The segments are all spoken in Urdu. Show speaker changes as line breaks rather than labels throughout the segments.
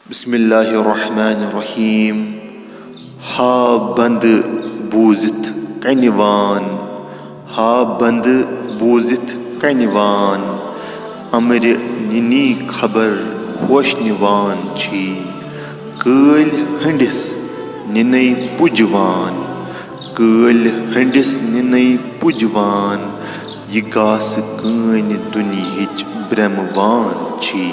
بسم اللہ الرحمن الرحیم. ہا بند بوزت کنوان، ہا بند بوزت کنوان، امر ننی خبر ہوش نوان چھی، کٲلۍ ہنڈس نِنَے پُجوان، کٲلۍ ہنڈس نِنَے پُجوان، یہ گاسہٕ کٲنۍ دُنیہِچ برٛموان چھی.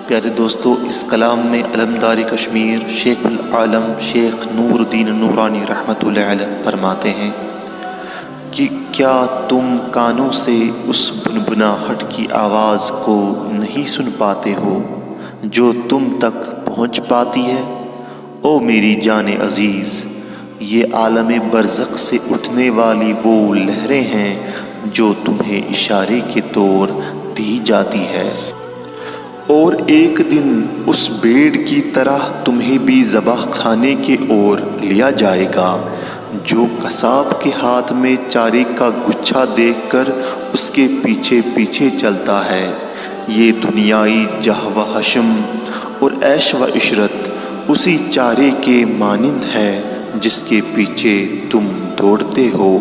پیارے دوستو، اس کلام میں علمدار کشمیر شیخ العالم شیخ نور الدین نورانی رحمۃ اللہ علیہ فرماتے ہیں کہ کیا تم کانوں سے اس بنبناہٹ کی آواز کو نہیں سن پاتے ہو جو تم تک پہنچ پاتی ہے؟ او میری جان عزیز، یہ عالم برزخ سے اٹھنے والی وہ لہریں ہیں جو تمہیں اشارے کے طور دی جاتی ہے، اور ایک دن اس بھیڑ کی طرح تمہیں بھی ذبح خانے کی اور لیا جائے گا جو قصاب کے ہاتھ میں چارے کا گچھا دیکھ کر اس کے پیچھے پیچھے چلتا ہے. یہ دنیائی جہ و حشم اور عیش و عشرت اسی چارے کے مانند ہے جس کے پیچھے تم دوڑتے ہو.